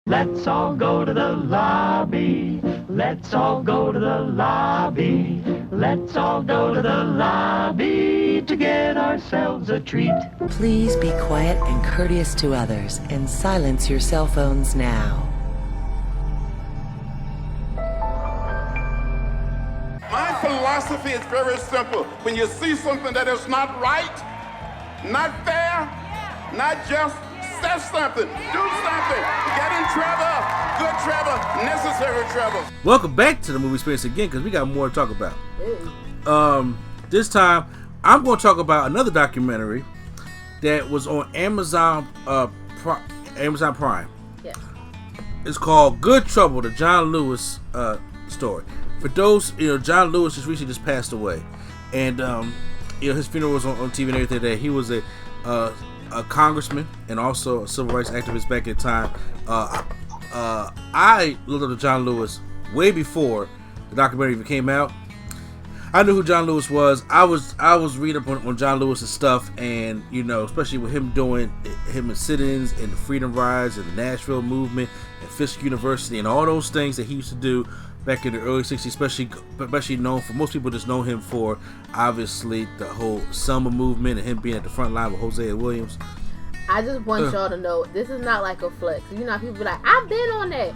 Let's all go to the lobby. Let's all go to the lobby. Let's all go to the lobby to get ourselves a treat. Please be quiet and courteous to others and silence your cell phones now. My philosophy is very simple. When you see something that is not right, not fair, not just, say something, do something, get in trouble, good trouble, necessary trouble. Welcome back to the Movie Experience again, because we got more to talk about. This time, I'm going to talk about another documentary that was on Amazon Prime. Yeah. It's called Good Trouble, the John Lewis story. For those, John Lewis just passed away, and his funeral was on TV and everything. That he was a congressman and also a civil rights activist back in time. I looked up to John Lewis way before the documentary even came out. I knew who John Lewis was. I was reading up on John Lewis's stuff, and especially with him doing him in sit-ins and the Freedom Rides and the Nashville movement and Fisk University and all those things that he used to do back in the early 60s, especially known for, most people just know him for obviously the whole Selma movement and him being at the front line with Hosea Williams. I just want y'all to know, this is not like a flex. People be like, I've been on that.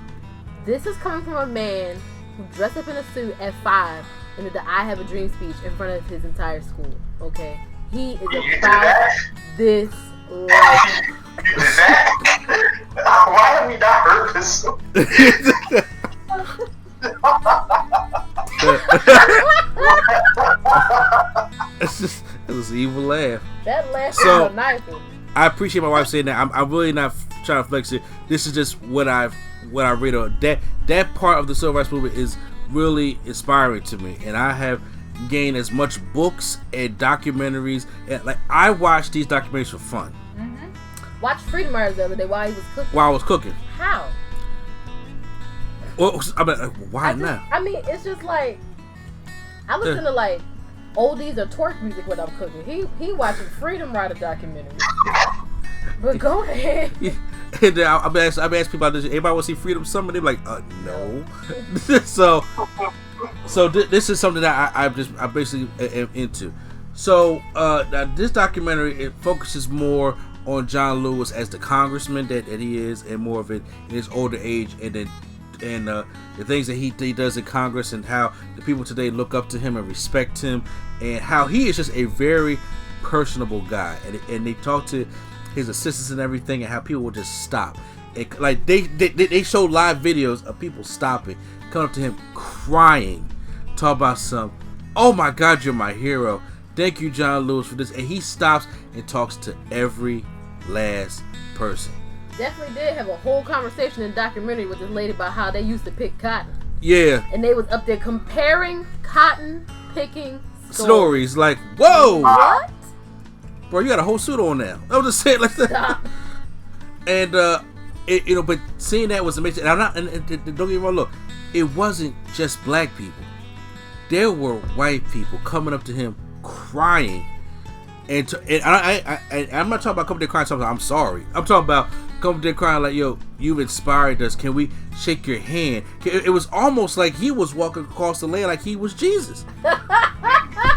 This is coming from a man who dressed up in a suit at 5 and did the I Have a Dream speech in front of his entire school. Okay? He is about this life. You did that? Why have we not heard this? It was an evil laugh. That laugh So, is a knife. I appreciate my wife saying that. I'm really not trying to flex it. This is just what I've read on. That part of the civil rights movement is really inspiring to me, and I have gained as much books and documentaries. And I watched these documentaries for fun. Mm-hmm. Watched Freedom Riders the other day while he was cooking. While I was cooking. How? Well, why not? I mean, it's just like I listen to oldies or twerk music when I'm cooking. He watching Freedom Rider documentaries. But go ahead. And I've asked people about this. Everybody want to see Freedom Summer? They're like, no. so this is something that I basically am into. So now this documentary, it focuses more on John Lewis as the congressman that he is, and more of it in his older age, and the things that he does in Congress, and how the people today look up to him and respect him, and how he is just a very personable guy, and they talk to his assistants and everything, and how people will just stop. And, they show live videos of people stopping, coming up to him, crying, talk about oh my God, you're my hero. Thank you, John Lewis, for this. And he stops and talks to every last person. Definitely did have a whole conversation in the documentary with this lady about how they used to pick cotton. Yeah. And they was up there comparing cotton picking stories. Like, whoa! What? Bro, you got a whole suit on now. I was just saying like that. Stop. And but seeing that was amazing. And I'm not. And don't get me wrong. Look, it wasn't just black people. There were white people coming up to him, crying, and I'm not talking about coming there crying. Something. I'm sorry. I'm talking about coming there crying like, yo, you've inspired us. Can we shake your hand? It was almost like he was walking across the land like he was Jesus.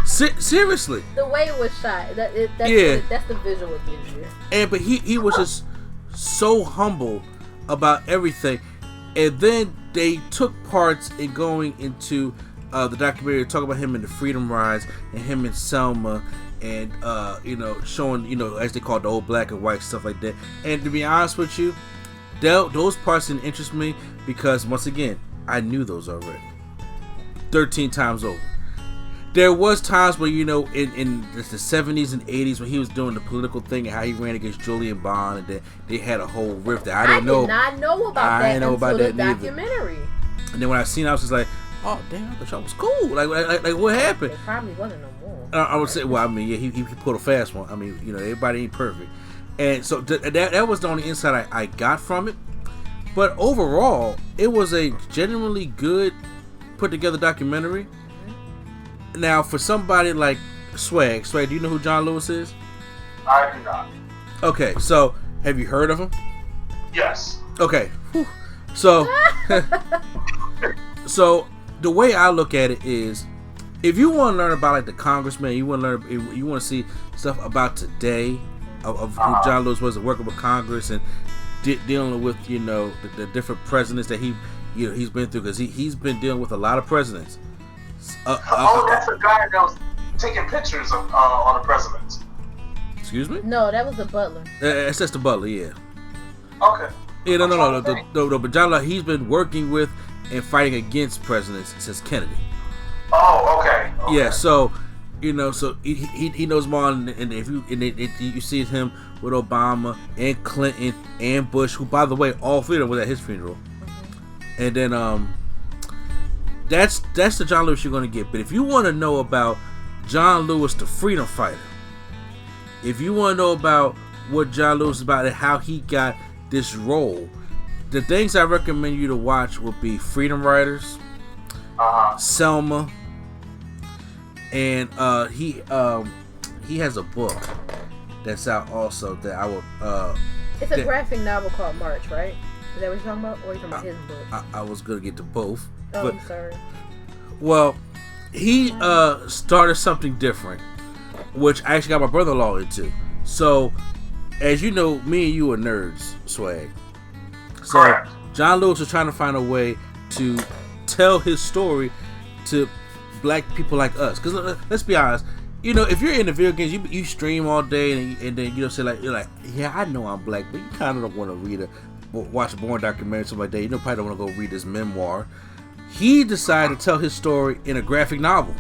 Seriously. The way it was shot, that's the visual it gives you. But he was just so humble about everything. And then they took parts in going into the documentary, talk about him in the Freedom Rides and him in Selma, and showing as they call it, the old black and white stuff like that. And to be honest with you, those parts didn't interest me, because once again, I knew those already 13 times over. There was times where, in the 70s and 80s, when he was doing the political thing and how he ran against Julian Bond, and then they had a whole rift that I didn't know. I did not know about that until the documentary. And then when I seen it, I was just like, oh damn, I thought y'all was cool. Like what happened? It probably wasn't no more. I would say, well, I mean, yeah, he pulled a fast one. I mean, everybody ain't perfect, and so that was the only insight I got from it. But overall, it was a genuinely good, put together documentary. Now, for somebody like Swag, do you know who John Lewis is? I do not. Okay, so have you heard of him? Yes. Okay. Whew. So, so the way I look at it is, if you want to learn about like the congressman, you want to learn, you want to see stuff about today of who John Lewis was, working with Congress and dealing with the different presidents that he's been through, because he's been dealing with a lot of presidents. That's the guy that was taking pictures of on the presidents. Excuse me? No, that was the butler. It's just the butler, yeah. Okay. Yeah, no. But John Lewis, he's been working with and fighting against presidents since Kennedy. Oh, okay. Yeah, so so he knows more, and if you see him with Obama and Clinton and Bush, who, by the way, all three of them was at his funeral. And then that's the John Lewis you're gonna get. But if you want to know about John Lewis, the freedom fighter, if you want to know about what John Lewis is about and how he got this role, the things I recommend you to watch would be Freedom Riders, Selma, and he has a book that's out also that I will. It's a graphic novel called March, right? Is that what you're talking about, or are you talking about his book? I was gonna get to both. Oh, but, I'm sorry. Well, he started something different, which I actually got my brother-in-law into. So, as you know, me and you are nerds, Swag. So, Correct. John Lewis was trying to find a way to tell his story to black people like us. Because let's be honest, if you're in the video games, you stream all day and then say you're like, yeah, I know I'm black, but you kind of don't want to watch a Bourne documentary or something like that. Probably don't want to go read his memoir. He decided to tell his story in a graphic novel.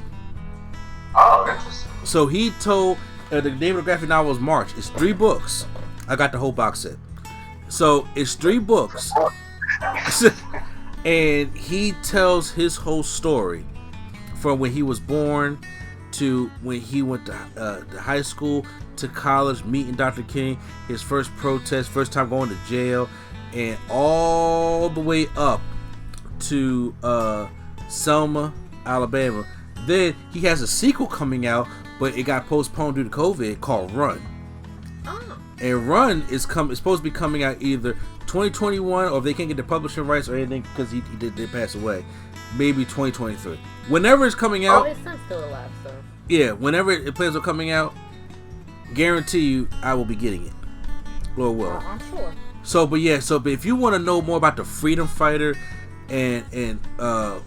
Oh, interesting. So he told the name of the graphic novel is March. It's 3 books. I got the whole box set. So it's 3 books. And he tells his whole story from when he was born to when he went to high school, to college, meeting Dr. King, his first protest, first time going to jail, and all the way up to Selma, Alabama. Then he has a sequel coming out, but it got postponed due to COVID, called Run. Oh. And Run is supposed to be coming out either 2021, or if they can't get the publishing rights or anything because he did pass away, maybe 2023. Whenever it's coming out. Oh, his son's still alive, so. Yeah, whenever it plans on coming out, guarantee you I will be getting it. Lord will. I'm sure. So if you want to know more about the freedom fighter and the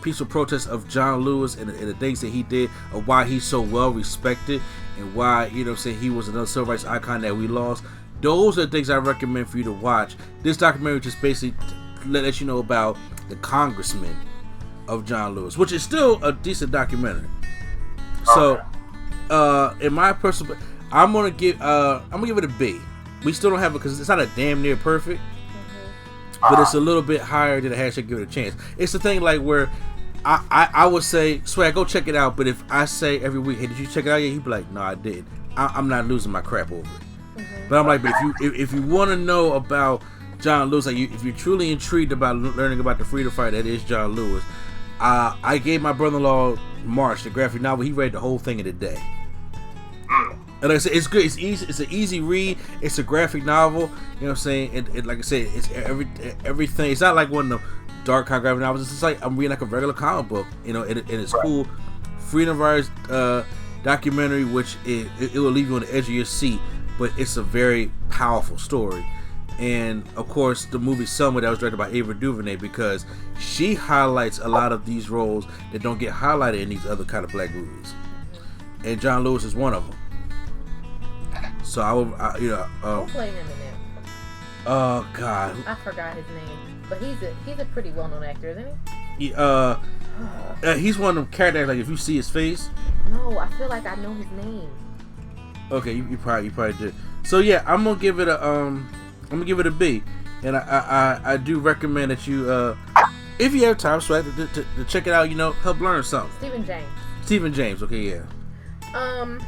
peaceful protest of John Lewis and the things that he did, of why he's so well respected and why, he was another civil rights icon that we lost, those are the things I recommend for you to watch. This documentary just basically let you know about the congressman of John Lewis, which is still a decent documentary. So, in my personal, I'm gonna give it a B. We still don't have it because it's not a damn near perfect, but it's a little bit higher than a hashtag give it a chance. It's the thing like where I would say, Swag, go check it out. But if I say every week, hey, did you check it out yet? He'd be like, no, I didn't. I'm not losing my crap over it. But I'm like, but if you want to know about John Lewis, like if you're truly intrigued about learning about the freedom fighter that is John Lewis, I gave my brother-in-law March, the graphic novel. He read the whole thing in a day. And like I said, it's good. It's easy. It's an easy read. It's a graphic novel. You know what I'm saying? And like I said, it's everything. It's not like one of the dark kind of graphic novels. It's just like I'm reading like a regular comic book. And it's cool. Freedom Riders documentary, which it will leave you on the edge of your seat, but it's a very powerful story. And of course, the movie Selma, that was directed by Ava DuVernay, because she highlights a lot of these roles that don't get highlighted in these other kind of black movies. And John Lewis is one of them. So who played him in there? Oh God, I forgot his name, but he's a pretty well-known actor, isn't he? He's one of them characters. Like if you see his face. No, I feel like I know his name. Okay, you probably did. So yeah, I'm gonna give it a B, and I do recommend that you if you have time, so to check it out. Help learn something. Stephen James. Okay, yeah.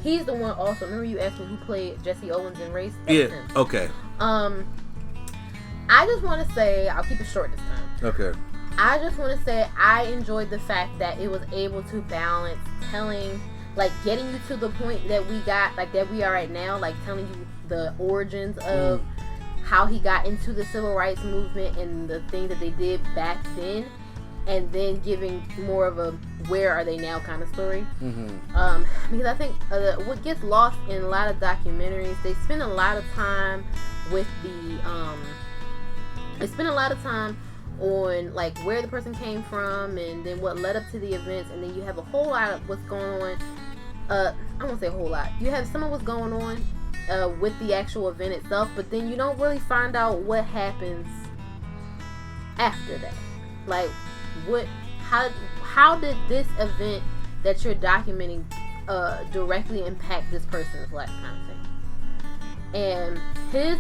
He's the one also. Remember you asked me who played Jesse Owens in Race? Yeah. Okay. I just want to say, I'll keep it short this time. Okay. I just want to say I enjoyed the fact that it was able to balance telling, like getting you to the point that we got, like that we are right now, like telling you the origins of how he got into the civil rights movement and the things that they did back then, and then giving more of a where are they now kind of story. Because I think what gets lost in a lot of documentaries, they spend a lot of time with they spend a lot of time on like where the person came from and then what led up to the events, and then you have a whole lot of what's going on. I won't say a whole lot. You have some of what's going on with the actual event itself, but then you don't really find out what happens after that. Like, how did this event that you're documenting directly impact this person's life, kind of thing. And his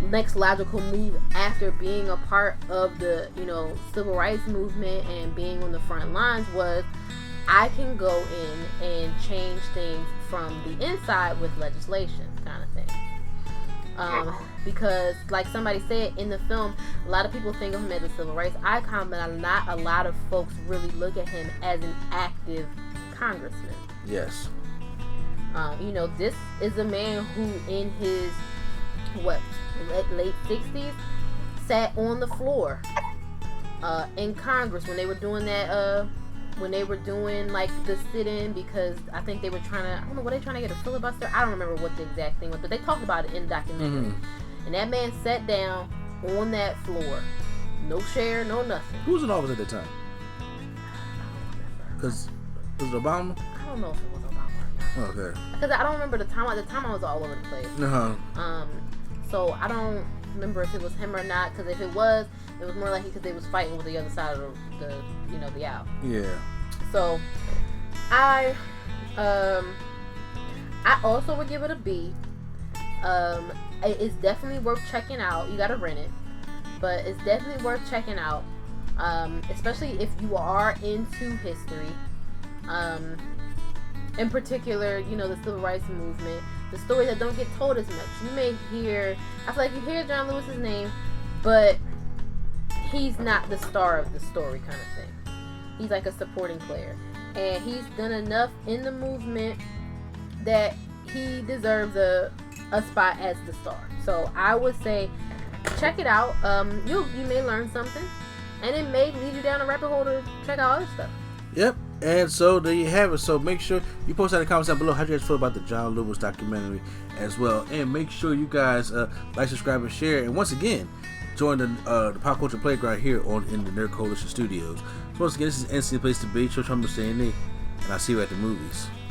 next logical move after being a part of the civil rights movement and being on the front lines was, I can go in and change things from the inside with legislation, kind of thing. Because like somebody said in the film, a lot of people think of him as a civil rights icon, but not a lot of folks really look at him as an active congressman. Yes. This is a man who in his late 60s sat on the floor in Congress when they were doing that when they were doing like the sit-in, because I think they were I don't know, were they trying to get a filibuster? I don't remember what the exact thing was, but they talked about it in the documentary. And that man sat down on that floor, no chair, no nothing. Who was in office at the time? Because was it Obama? I don't know if it was Obama or not. Okay. Because I don't remember the time. At the time, I was all over the place. So I don't remember if it was him or not. Because if it was more likely because they was fighting with the other side of the aisle. Yeah. So I also would give it a B. It's definitely worth checking out. You gotta rent it, but it's definitely worth checking out, especially if you are into history. In particular, the civil rights movement, the stories that don't get told as much. You may hear, I feel like you hear John Lewis's name, but he's not the star of the story, kind of thing. He's like a supporting player, and he's done enough in the movement that he deserves a spot as the star. So I would say check it out. You may learn something, and it may lead you down a rabbit hole to check out other stuff. Yep. And so there you have it. So make sure you post in the comments down below how you guys feel about the John Lewis documentary as well, and make sure you guys like, subscribe, and share. And once again, join the Pop Culture Playground here in the Nerd Coalition Studios. So once again, this is NC Place to Be. Show Trump staying in, and I'll see you at the movies.